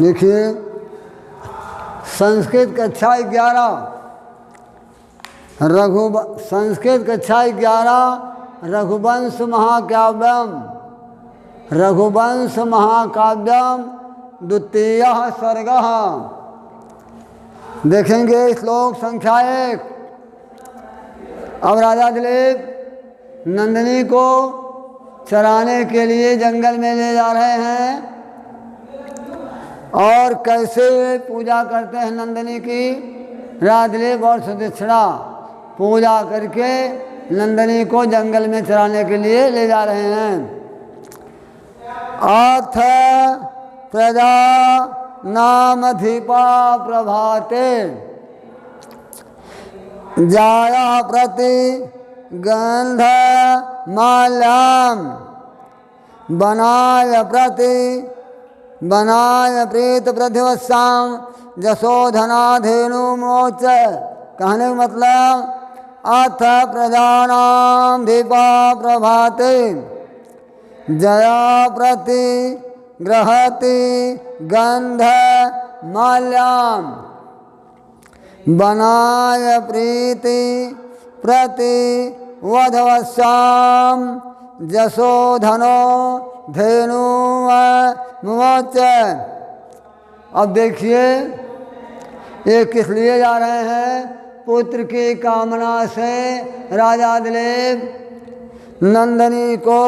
देखिए संस्कृत कक्षा 11 संस्कृत कक्षा 11 रघुवंश महाकाव्यम द्वितीय सर्ग। देखेंगे श्लोक संख्या 1। अब राजा दिलीप नंदिनी को चराने के लिए जंगल में ले जा रहे हैं और कैसे पूजा करते हैं नंदिनी की। राजा दिलीप और सुदक्षिणा पूजा करके नंदिनी को जंगल में चराने के लिए ले जा रहे हैं। अथ प्रजा नामधिपा प्रभाते जाया प्रति गंध माल्याम बनाय प्रीत प्रतिवत्साम जसोधनाधेनु मोच। कहने का मतलब अथ प्रजानाम दीपा प्रभाते जया प्रति गृहति गंध माल्याम बनाय प्रीति प्रति वधवस्याम जसोधनो धेनु मोच। अब देखिए ये किस लिए जा रहे हैं। पुत्र की कामना से राजा दिलीप नंदिनी को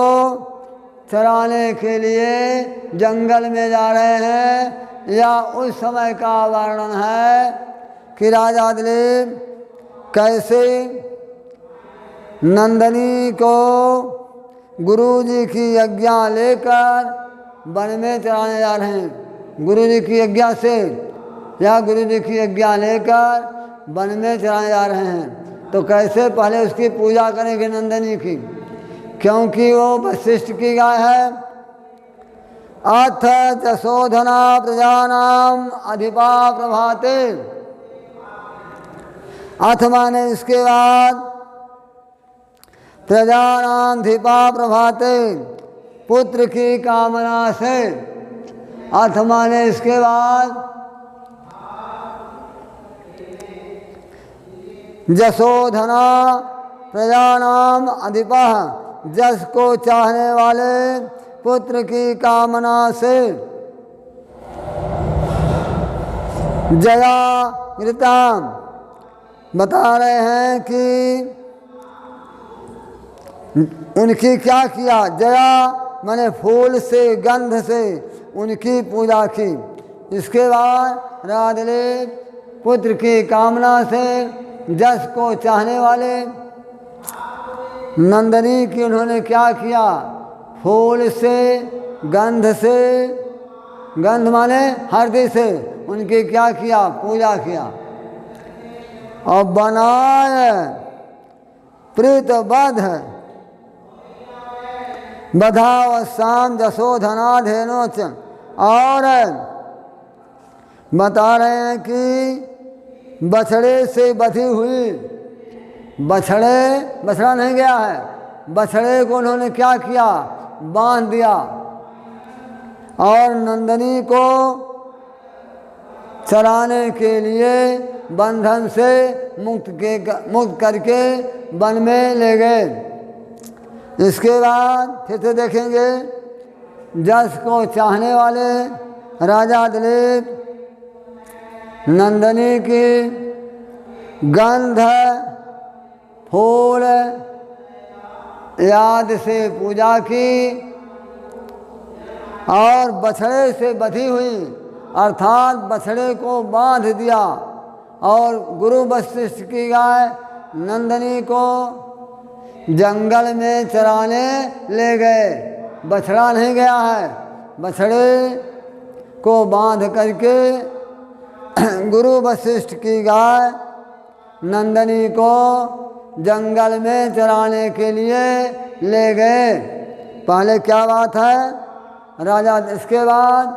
चराने के लिए जंगल में जा रहे हैं। या उस समय का वर्णन है कि राजा दिलीप कैसे नंदिनी को गुरुजी की आज्ञा लेकर वन में चराने जा रहे हैं। गुरुजी की आज्ञा से या गुरुजी की आज्ञा लेकर वन में चराने जा रहे हैं। तो कैसे पहले उसकी पूजा करेंगे नंदिनी की, क्योंकि वो वशिष्ठ की गाय है। अथ जसोधना प्रजानाम अधिपा प्रभाते। अथ माने इसके बाद प्रजानाम अधिपा प्रभाते पुत्र की कामना से। अथ माने इसके बाद जसोधना प्रजानाम अधिपा जस को चाहने वाले पुत्र की कामना से। जया घृताम बता रहे हैं कि उनकी क्या किया। जया माने फूल से गंध से उनकी पूजा की। इसके बाद राजा दिलीप पुत्र की कामना से जस को चाहने वाले नंदिनी की उन्होंने क्या किया। फूल से गंध माने हल्दी से उनकी क्या किया, पूजा किया। और बनाय प्रीत बधावसाम जसोधना धेनोच। और बता रहे हैं कि बछड़े से बधी हुई, बछड़ा नहीं गया है, बछड़े को उन्होंने क्या किया, बांध दिया। और नंदिनी को चराने के लिए बंधन से मुक्त करके वन में ले गए। इसके बाद फिर से देखेंगे जस को चाहने वाले राजा दिलीप नंदिनी की गंध फूल याद से पूजा की और बछड़े से बधी हुई अर्थात बछड़े को बांध दिया। और गुरु वशिष्ठ की गाय नंदिनी को जंगल में चराने ले गए। बछड़ा नहीं गया है, बछड़े को बांध करके गुरु वशिष्ठ की गाय नंदिनी को जंगल में चराने के लिए ले गए। पहले क्या बात है राजा। इसके बाद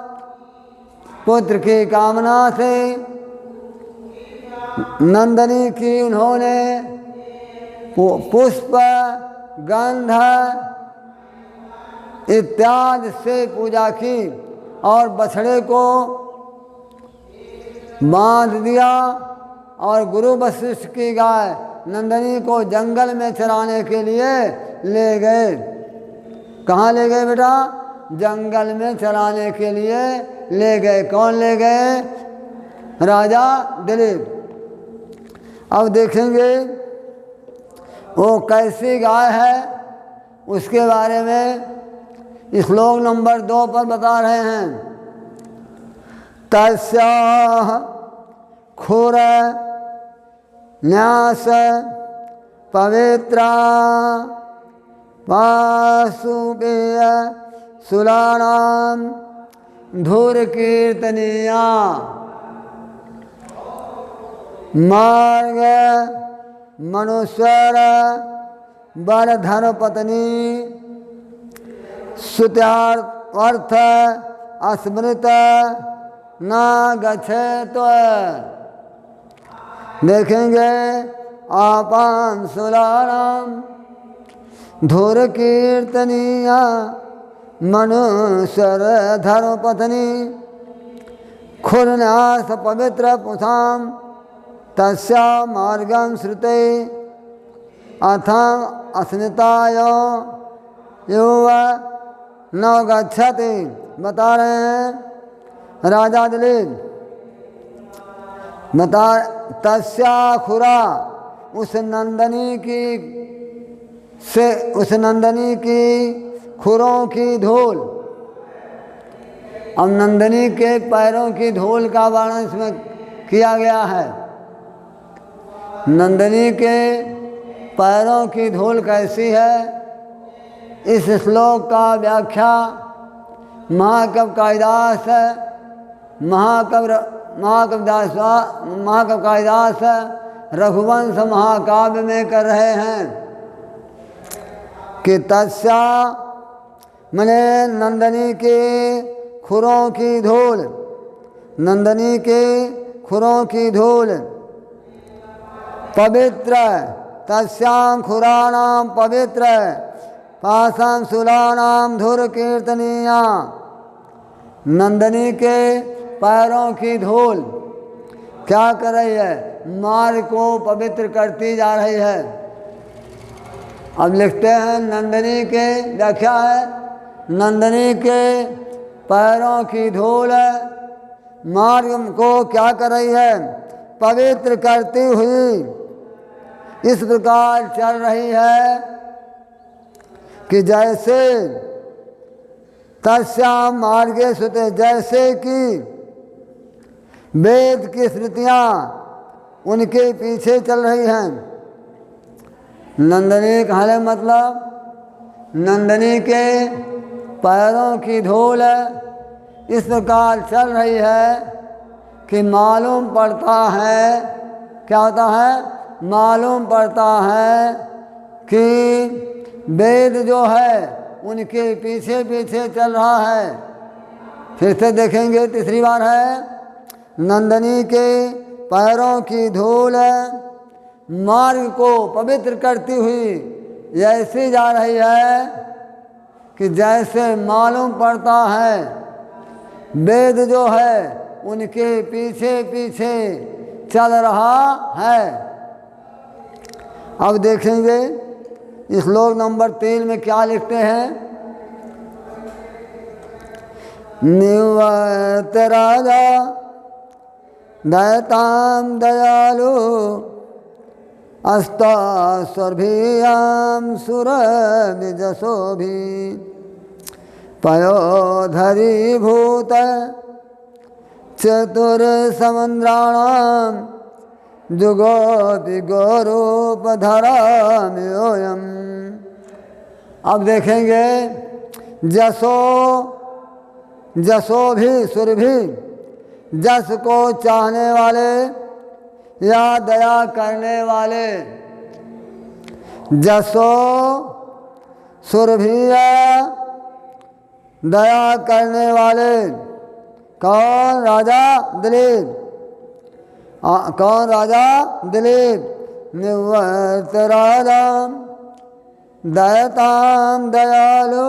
पुत्र की कामना से नंदिनी की उन्होंने पुष्प गंध इत्यादि से पूजा की और बछड़े को बांध दिया और गुरु वशिष्ठ की गाय नंदनी को जंगल में चराने के लिए ले गए। कहाँ ले गए बेटा? जंगल में चराने के लिए ले गए। कौन ले गए? राजा दिलीप। अब देखेंगे वो कैसी गाय है उसके बारे में श्लोक नंबर 2 पर बता रहे हैं। तस्याः खुर न्यास पवित्रा वासुपेय सुलानाम धूर कीर्तनीया मार्ग मनुष्यर बर धन पत्नी सुत्यार्थ अस्मृत न गच्छेत। देखेंगे आपान सुलाराम धूर कीर्तनीया मनुष्यर धर्म पत्नी खुरन्यास पवित्र पुषाम तस्या मार्गम श्रुते अथम अस्मिताय युव न गच्छति। बता रहे हैं राजा दिलीप बता तस्या खुरा उस नंदनी की खुरों की धूल। अब नंदनी के पैरों की धूल का वर्णन इसमें किया गया है। नंदनी के पैरों की धूल कैसी है इस श्लोक का व्याख्या महाकवि कालिदास रघुवंश महाकाव्य में कर रहे हैं कि तस्या मने नंदनी के खुरों की धूल, नंदनी के खुरों की धूल पवित्र तस्यां खुराणाम पवित्र पासां सुलानाम धुर कीर्तनीया। नंदनी के पैरों की धूल क्या कर रही है? मार्ग को पवित्र करती जा रही है। अब लिखते हैं नंदनी के व्याख्या है नंदनी के पैरों की धूल मार्ग को क्या कर रही है? पवित्र करती हुई इस प्रकार चल रही है कि जैसे तस्याम मार्गे सुते, जैसे कि वेद की श्रुतियाँ उनके पीछे चल रही हैं। नंदनी कहने मतलब नंदनी के पैरों की धूल इस प्रकार चल रही है कि मालूम पड़ता है, क्या होता है? मालूम पड़ता है कि वेद जो है उनके पीछे पीछे चल रहा है। फिर से देखेंगे तीसरी बार है नंदनी के पैरों की धूल मार्ग को पवित्र करती हुई ऐसी जा रही है कि जैसे मालूम पड़ता है वेद जो है उनके पीछे पीछे चल रहा है। अब देखेंगे श्लोक नंबर 3 में क्या लिखते हैं। निवत राजा दयताम दयालु अस्ता स्वर्भियाम सुर विजसोभि पयोधरी भूत चतुर समुद्राणाम जुगोपि गौरूपधराम्योऽयम्। अब देखेंगे जसो भी सुर भी जस को चाहने वाले या दया करने वाले जसो सुर भी दया करने वाले कौन? राजा दिलीप। कौन? राजा दिलीप। निवृत्त राजाम दयताम दयालु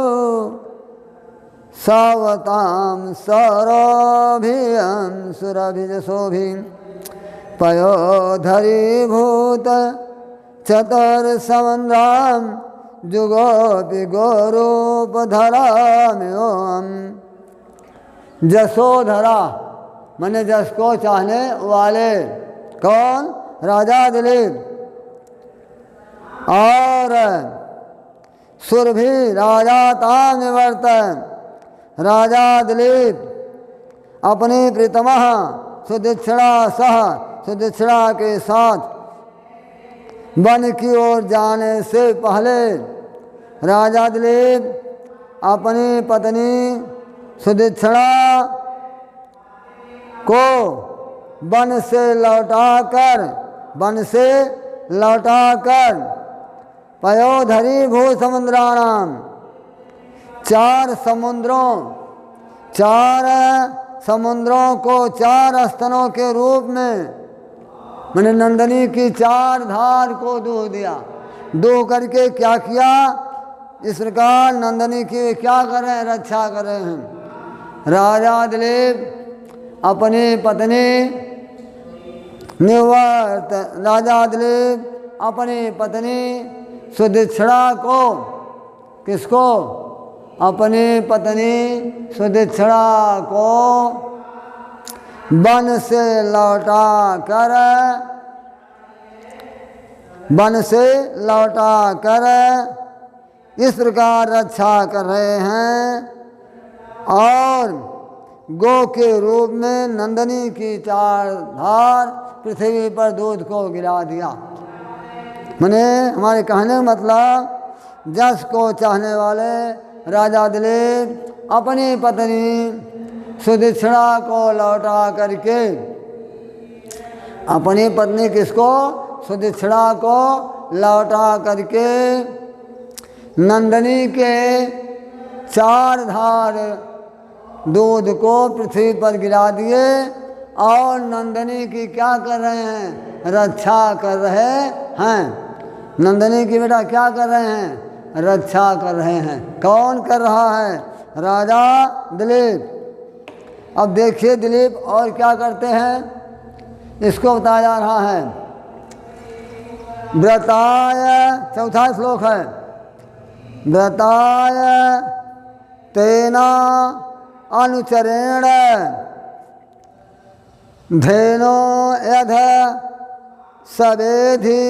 सवतां सौरभियं सुरभिजशोभिं पयोधरीभूत चतुर्समन्द्रां जुगोपि गोरूपधराम्योऽहम्। जसोधरा माने जस को चाहने वाले, कौन? राजा दिलीप। और सुरभि राजा ताम निवर्तन, राजा दिलीप अपनी प्रीतमः सुदीक्षिणा सह, सुदीक्षिणा के साथ वन की ओर जाने से पहले राजा दिलीप अपनी पत्नी सुदीक्षिणा को वन से लौटाकर पयोधरी भू समुद्राणाम, चार समुद्रों को चार स्तनों के रूप में मैंने नंदनी की चार धार को दो दिया। दो करके क्या किया? इस प्रकार नंदनी की क्या कर रहे हैं? रक्षा कर रहे हैं। राजा दिलीप अपनी पत्नी सुदीक्षिणा को, किसको? अपनी पत्नी सुदीक्षिणा को वन से लौटा कर इस प्रकार रक्षा कर रहे हैं। और गो के रूप में नंदनी की चार धार पृथ्वी पर दूध को गिरा दिया। मैंने हमारे कहने का मतलब, जस को चाहने वाले राजा दिलीप अपनी पत्नी सुदीक्षिणा को लौटा करके, अपनी पत्नी किसको? सुदीक्षिणा को लौटा करके नंदनी के चार धार दूध को पृथ्वी पर गिरा दिए और नंदनी की क्या कर रहे हैं? रक्षा कर रहे हैं। नंदनी की बेटा क्या कर रहे हैं? रक्षा कर रहे हैं। कौन कर रहा है? राजा दिलीप। अब देखिए दिलीप और क्या करते हैं, इसको बताया जा रहा है। व्रताय, चौथा श्लोक है, व्रताय तेना अनुचरेण धेनो यध सवेधि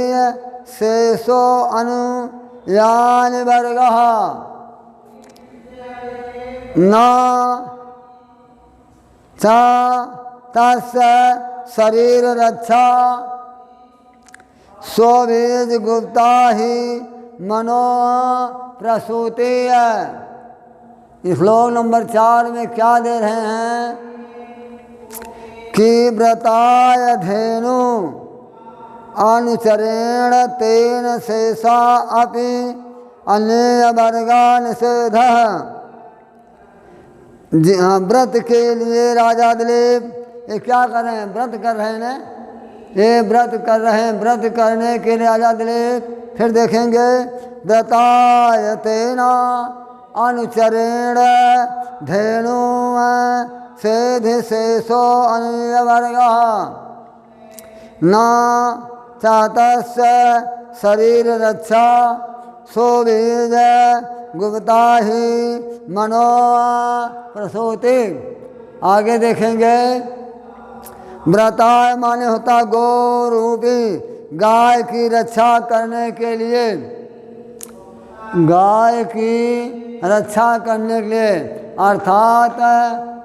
शेषो अनुयान वर्गः न चा तस्य शरीर रक्षा स्वबीज गुप्ता ही मनो प्रसूति। श्लोक नंबर 4 में क्या दे रहे हैं कि व्रताय धेनु अनुचरेण तेन शेषा अपि अन्य वर्गान निषेधः। व्रत के लिए राजा दिलीप ये क्या कर रहे हैं? व्रत कर रहे हैं ना, ये व्रत कर रहे हैं। व्रत करने के लिए राजा दिलीप फिर देखेंगे, व्रताय तेना अनुचरेण धेनु सेधि शेषो अन्य वर्गः न चातस्य शरीर रक्षा सोबीज गुप्ता ही मनो प्रसूति। आगे देखेंगे, व्रताय माने होता गो रूपी गाय की रक्षा करने के लिए, गाय की रक्षा करने के लिए अर्थात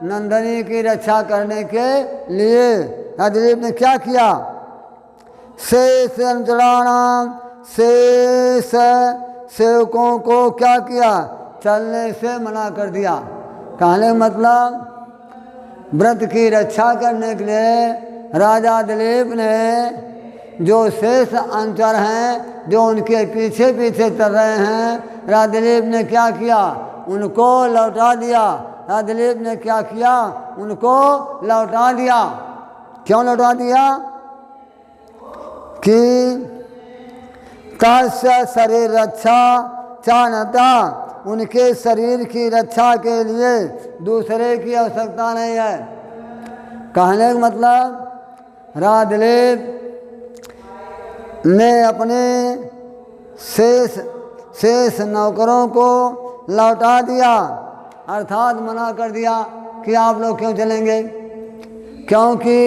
नंदनी की रक्षा करने के लिए दिलीप ने क्या किया? शेष अंचलानाम, शेष सेवकों को क्या किया? चलने से मना कर दिया। कहने मतलब व्रत की रक्षा करने के लिए राजा दिलीप ने जो शेष अंचल हैं, जो उनके पीछे पीछे चल रहे हैं, राजा दिलीप ने क्या किया? उनको लौटा दिया। राजा दिलीप ने क्या किया? उनको लौटा दिया। क्यों लौटा दिया? कि तस्य शरीर रक्षा चाहता, उनके शरीर की रक्षा के लिए दूसरे की आवश्यकता नहीं है। कहने का मतलब राजदेव ने अपने शेष नौकरों को लौटा दिया, अर्थात मना कर दिया कि आप लोग क्यों चलेंगे, क्योंकि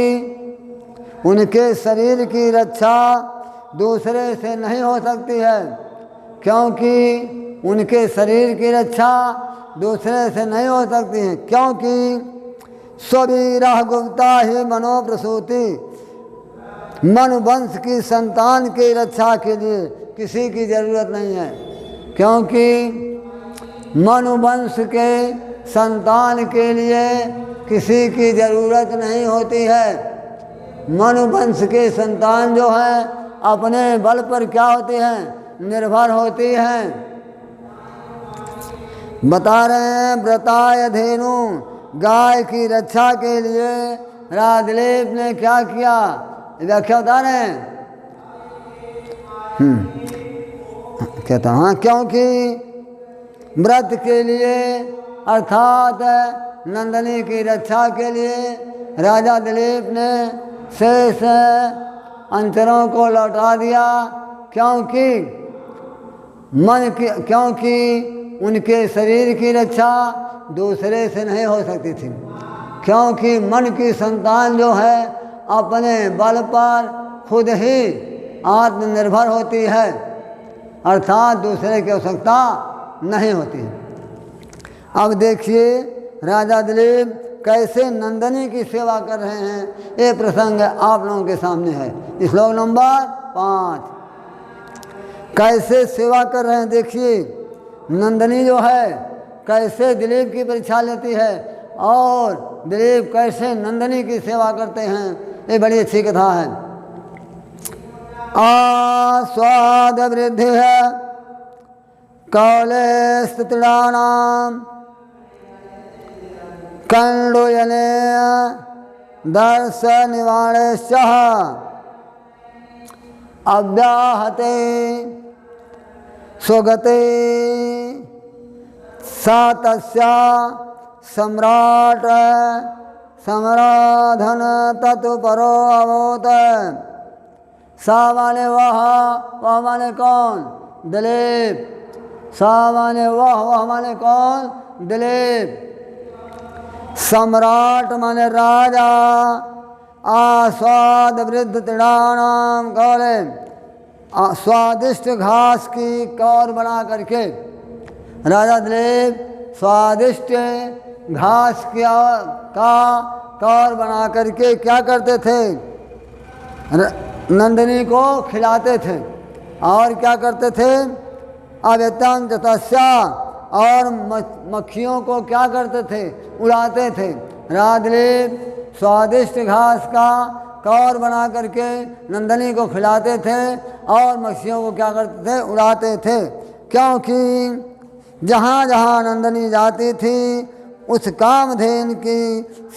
उनके शरीर की रक्षा दूसरे से नहीं हो सकती है, क्योंकि उनके शरीर की रक्षा दूसरे से नहीं हो सकती है, क्योंकि स्ववीरः गुप्ता ही मनोप्रसूति, मनुवंश की संतान की रक्षा के लिए किसी की ज़रूरत नहीं है, क्योंकि मनुवंश के संतान के लिए किसी की ज़रूरत नहीं होती है। मनुवंश के संतान जो है अपने बल पर क्या होती हैं, निर्भर होती हैं। बता रहे हैं व्रताय धेनु, गाय की रक्षा के लिए राजदेव ने क्या किया, व्याख्या बता रहे हैं। कहता हाँ, क्योंकि व्रत के लिए अर्थात नंदनी की रक्षा के लिए राजा दिलीप ने शेष अंतरों को लौटा दिया, क्योंकि उनके शरीर की रक्षा दूसरे से नहीं हो सकती थी, क्योंकि मन की संतान जो है अपने बल पर खुद ही आत्मनिर्भर होती है, अर्थात दूसरे की आवश्यकता नहीं होती। अब देखिए राजा दिलीप कैसे नंदनी की सेवा कर रहे हैं, ये प्रसंग आप लोगों के सामने है। श्लोक नंबर 5 कैसे सेवा कर रहे हैं देखिए। नंदनी जो है कैसे दिलीप की परीक्षा लेती है और दिलीप कैसे नंदनी की सेवा करते हैं, ये बड़ी अच्छी कथा है। आस्वाद वृद्धि है कौले स्थितानाम कंडोयने दर्श निवाणेश्च अव्याहते स्वगते सा तस्या सम्राट समराधन तत्परो अभूत। सा माने वह माने कौन, दिलीप। सा माने वह माने कौन, दिलीप। सम्राट माने राजा। आस्वाद वृद्ध तृणानाम कौले, स्वादिष्ट घास की कौर बना करके राजा दिलीप स्वादिष्ट घास का कौर बना करके क्या करते थे, नंदिनी को खिलाते थे। और क्या करते थे, अवेतन तस्या, और मक्खियों को क्या करते थे, उड़ाते थे। राजा दिलीप स्वादिष्ट घास का कौर बना करके नंदिनी को खिलाते थे और मक्खियों को क्या करते थे, उड़ाते थे। क्योंकि जहाँ जहाँ नंदिनी जाती थी उस कामधेन की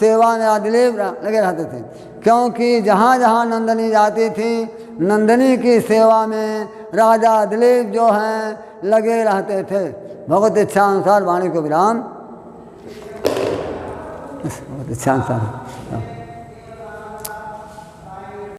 सेवा में दिलीप लगे रहते थे। क्योंकि जहाँ जहाँ नंदिनी जाती थी नंदिनी की सेवा में राजा दिलीप जो हैं लगे रहते थे। भगवत इच्छा अनुसार वाणी को विराम। बहुत इच्छा अनुसार